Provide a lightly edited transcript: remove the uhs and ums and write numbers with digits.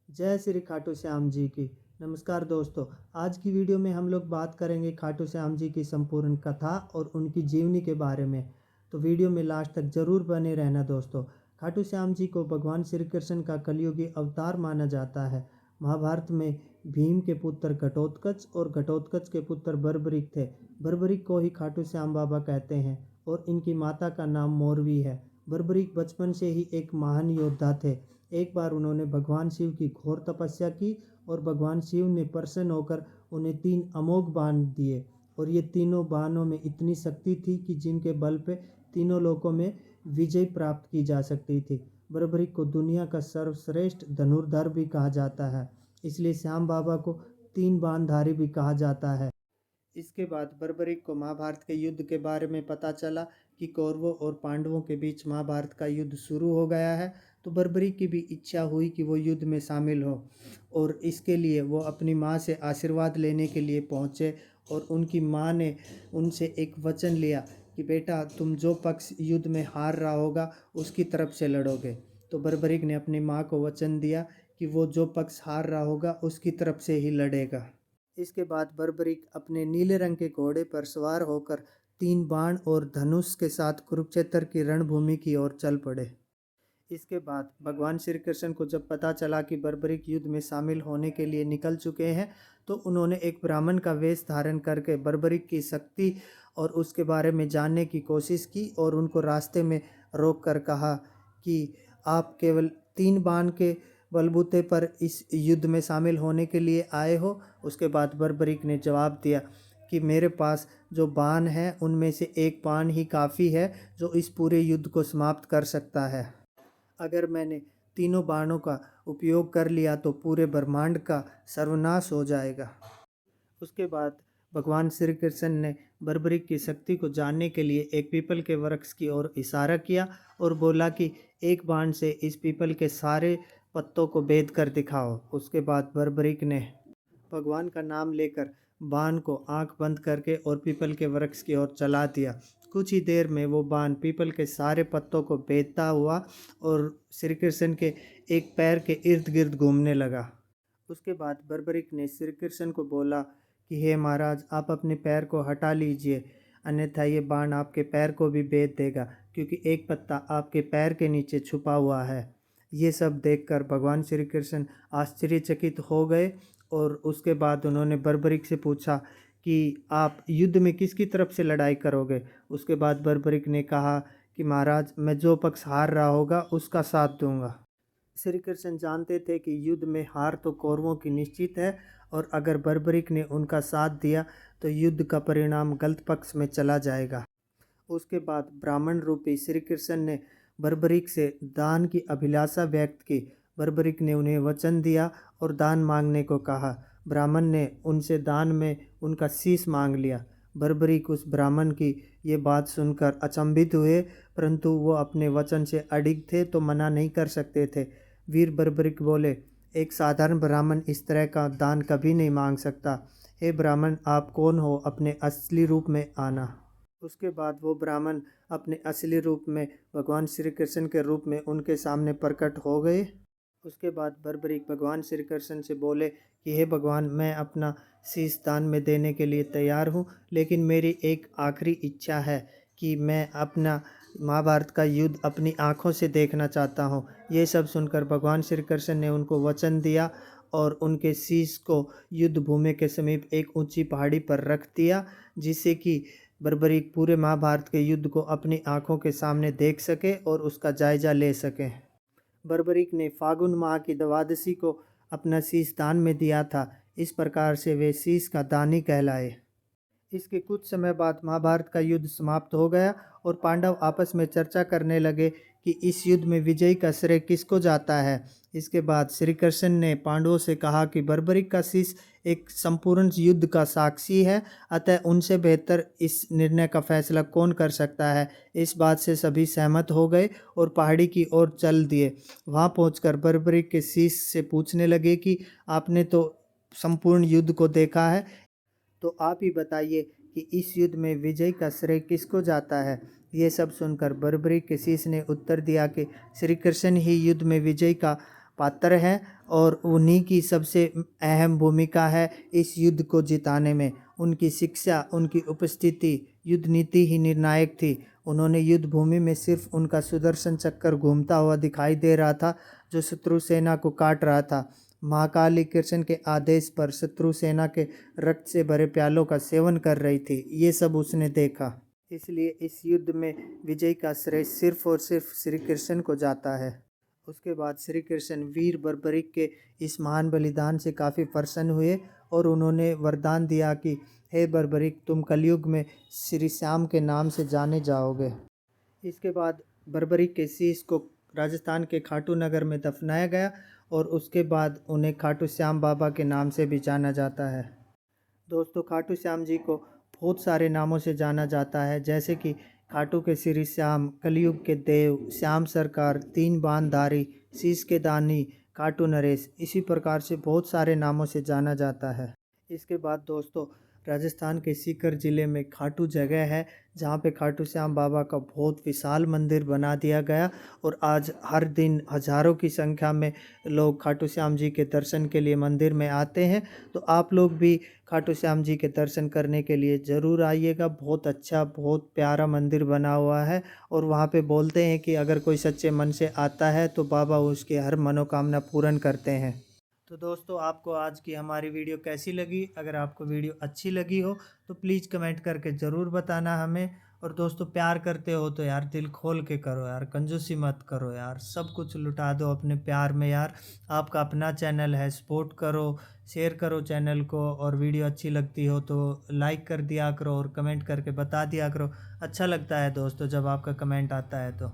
जय श्री खाटू श्याम जी की। नमस्कार दोस्तों। आज की वीडियो में हम लोग बात करेंगे खाटू श्याम जी की संपूर्ण कथा और उनकी जीवनी के बारे में। तो वीडियो में लास्ट तक जरूर बने रहना दोस्तों। खाटू श्याम जी को भगवान श्री कृष्ण का कलयुगी अवतार माना जाता है। महाभारत में भीम के पुत्र घटोत्कच और घटोत्कच के पुत्र बर्बरिक थे। बर्बरिक को ही खाटू श्याम बाबा कहते हैं और इनकी माता का नाम मोरवी है। बर्बरिक बचपन से ही एक महान योद्धा थे। एक बार उन्होंने भगवान शिव की घोर तपस्या की और भगवान शिव ने प्रसन्न होकर उन्हें 3 अमोघ बाण दिए और ये तीनों बाणों में इतनी शक्ति थी कि जिनके बल पे तीनों लोकों में विजय प्राप्त की जा सकती थी। बर्बरिक को दुनिया का सर्वश्रेष्ठ धनुर्धर भी कहा जाता है, इसलिए श्याम बाबा को 3 बाणधारी भी कहा जाता है। इसके बाद बर्बरिक को महाभारत के युद्ध के बारे में पता चला कि कौरवों और पांडवों के बीच महाभारत का युद्ध शुरू हो गया है। तो बर्बरिक की भी इच्छा हुई कि वो युद्ध में शामिल हो और इसके लिए वो अपनी माँ से आशीर्वाद लेने के लिए पहुँचे और उनकी माँ ने उनसे एक वचन लिया कि बेटा, तुम जो पक्ष युद्ध में हार रहा होगा उसकी तरफ से लड़ोगे। तो बर्बरिक ने अपनी माँ को वचन दिया कि वो जो पक्ष हार रहा होगा उसकी तरफ से ही लड़ेगा। इसके बाद बर्बरिक अपने नीले रंग के घोड़े पर सवार होकर 3 बाण और धनुष के साथ कुरुक्षेत्र की रणभूमि की ओर चल पड़े। इसके बाद भगवान श्री कृष्ण को जब पता चला कि बर्बरिक युद्ध में शामिल होने के लिए निकल चुके हैं, तो उन्होंने एक ब्राह्मण का वेश धारण करके बर्बरिक की शक्ति और उसके बारे में जानने की कोशिश की और उनको रास्ते में रोक कर कहा कि आप केवल 3 बाण के बलबूते पर इस युद्ध में शामिल होने के लिए आए हो। उसके बाद बर्बरिक ने जवाब दिया कि मेरे पास जो बाण है उनमें से एक बाण ही काफ़ी है जो इस पूरे युद्ध को समाप्त कर सकता है। अगर मैंने तीनों बाणों का उपयोग कर लिया तो पूरे ब्रह्मांड का सर्वनाश हो जाएगा। उसके बाद भगवान श्री कृष्ण ने बर्बरिक की शक्ति को जानने के लिए एक पीपल के वृक्ष की ओर इशारा किया और बोला कि एक बाण से इस पीपल के सारे पत्तों को भेद कर दिखाओ। उसके बाद बर्बरिक ने भगवान का नाम लेकर बाण को आंख बंद करके और पीपल के वृक्ष की ओर चला दिया। कुछ ही देर में वो बाण पीपल के सारे पत्तों को भेदता हुआ और श्री कृष्ण के एक पैर के इर्द गिर्द घूमने लगा। उसके बाद बर्बरिक ने श्री कृष्ण को बोला कि हे महाराज, आप अपने पैर को हटा लीजिए, अन्यथा ये बाण आपके पैर को भी भेद देगा, क्योंकि एक पत्ता आपके पैर के नीचे छुपा हुआ है। ये सब देखकर भगवान श्री कृष्ण आश्चर्यचकित हो गए और उसके बाद उन्होंने बर्बरिक से पूछा कि आप युद्ध में किसकी तरफ से लड़ाई करोगे। उसके बाद बर्बरिक ने कहा कि महाराज, मैं जो पक्ष हार रहा होगा उसका साथ दूंगा। श्री कृष्ण जानते थे कि युद्ध में हार तो कौरवों की निश्चित है और अगर बर्बरिक ने उनका साथ दिया तो युद्ध का परिणाम गलत पक्ष में चला जाएगा। उसके बाद ब्राह्मण रूपी श्री कृष्ण ने बर्बरिक से दान की अभिलाषा व्यक्त की। बर्बरिक ने उन्हें वचन दिया और दान मांगने को कहा। ब्राह्मण ने उनसे दान में उनका शीश मांग लिया। बर्बरिक उस ब्राह्मण की ये बात सुनकर अचंभित हुए, परंतु वो अपने वचन से अडिग थे तो मना नहीं कर सकते थे। वीर बर्बरिक बोले, एक साधारण ब्राह्मण इस तरह का दान कभी नहीं मांग सकता। हे ब्राह्मण, आप कौन हो? अपने असली रूप में आना। उसके बाद वो ब्राह्मण अपने असली रूप में भगवान श्री कृष्ण के रूप में उनके सामने प्रकट हो गए। उसके बाद बर्बरिक भगवान श्री कृष्ण से बोले कि हे भगवान, मैं अपना शीश दान में देने के लिए तैयार हूँ, लेकिन मेरी एक आखिरी इच्छा है कि मैं अपना महाभारत का युद्ध अपनी आँखों से देखना चाहता हूँ। ये सब सुनकर भगवान श्री कृष्ण ने उनको वचन दिया और उनके शीश को युद्ध भूमि के समीप एक ऊंची पहाड़ी पर रख दिया, जिससे कि बर्बरिक पूरे महाभारत के युद्ध को अपनी आंखों के सामने देख सके और उसका जायजा ले सके। बर्बरिक ने फागुन माह की द्वादशी को अपना शीश दान में दिया था। इस प्रकार से वे शीश का दानी कहलाए। इसके कुछ समय बाद महाभारत का युद्ध समाप्त हो गया और पांडव आपस में चर्चा करने लगे कि इस युद्ध में विजय का श्रेय किसको जाता है। इसके बाद श्री कृष्ण ने पांडवों से कहा कि बर्बरिक का शीश एक संपूर्ण युद्ध का साक्षी है, अतः उनसे बेहतर इस निर्णय का फैसला कौन कर सकता है। इस बात से सभी सहमत हो गए और पहाड़ी की ओर चल दिए। वहां पहुंचकर बर्बरिक के शीश से पूछने लगे कि आपने तो संपूर्ण युद्ध को देखा है, तो आप ही बताइए कि इस युद्ध में विजय का श्रेय किसको जाता है। ये सब सुनकर बर्बरिक के शीश ने उत्तर दिया कि श्री कृष्ण ही युद्ध में विजय का पात्र हैं और उन्हीं की सबसे अहम भूमिका है इस युद्ध को जिताने में। उनकी शिक्षा, उनकी उपस्थिति, युद्ध नीति ही निर्णायक थी। उन्होंने युद्ध भूमि में सिर्फ उनका सुदर्शन चक्र घूमता हुआ दिखाई दे रहा था, जो शत्रु सेना को काट रहा था। महाकाली कृष्ण के आदेश पर शत्रु सेना के रक्त से भरे प्यालों का सेवन कर रही थी। ये सब उसने देखा। इसलिए इस युद्ध में विजय का श्रेय सिर्फ और सिर्फ श्री कृष्ण को जाता है। उसके बाद श्री कृष्ण वीर बर्बरिक के इस महान बलिदान से काफ़ी प्रसन्न हुए और उन्होंने वरदान दिया कि हे बर्बरिक, तुम कलयुग में श्री श्याम के नाम से जाने जाओगे। इसके बाद बर्बरिक के शीश को राजस्थान के खाटू नगर में दफनाया गया और उसके बाद उन्हें खाटू श्याम बाबा के नाम से भी जाना जाता है। दोस्तों, खाटू श्याम जी को बहुत सारे नामों से जाना जाता है, जैसे कि खाटू के श्री श्याम, कलयुग के देव, श्याम सरकार, तीन बांधारी, शीश के दानी, खाटू नरेश। इसी प्रकार से बहुत सारे नामों से जाना जाता है। इसके बाद दोस्तों, राजस्थान के सीकर ज़िले में खाटू जगह है जहाँ पे खाटू श्याम बाबा का बहुत विशाल मंदिर बना दिया गया और आज हर दिन हज़ारों की संख्या में लोग खाटू श्याम जी के दर्शन के लिए मंदिर में आते हैं। तो आप लोग भी खाटू श्याम जी के दर्शन करने के लिए ज़रूर आइएगा। बहुत अच्छा, बहुत प्यारा मंदिर बना हुआ है और वहाँ पे बोलते हैं कि अगर कोई सच्चे मन से आता है तो बाबा उसकी हर मनोकामना पूर्ण करते हैं। तो दोस्तों, आपको आज की हमारी वीडियो कैसी लगी? अगर आपको वीडियो अच्छी लगी हो तो प्लीज़ कमेंट करके ज़रूर बताना हमें। और दोस्तों, प्यार करते हो तो यार दिल खोल के करो यार, कंजूसी मत करो यार, सब कुछ लुटा दो अपने प्यार में यार। आपका अपना चैनल है, सपोर्ट करो, शेयर करो चैनल को, और वीडियो अच्छी लगती हो तो लाइक कर दिया करो और कमेंट करके बता दिया करो। अच्छा लगता है दोस्तों जब आपका कमेंट आता है तो।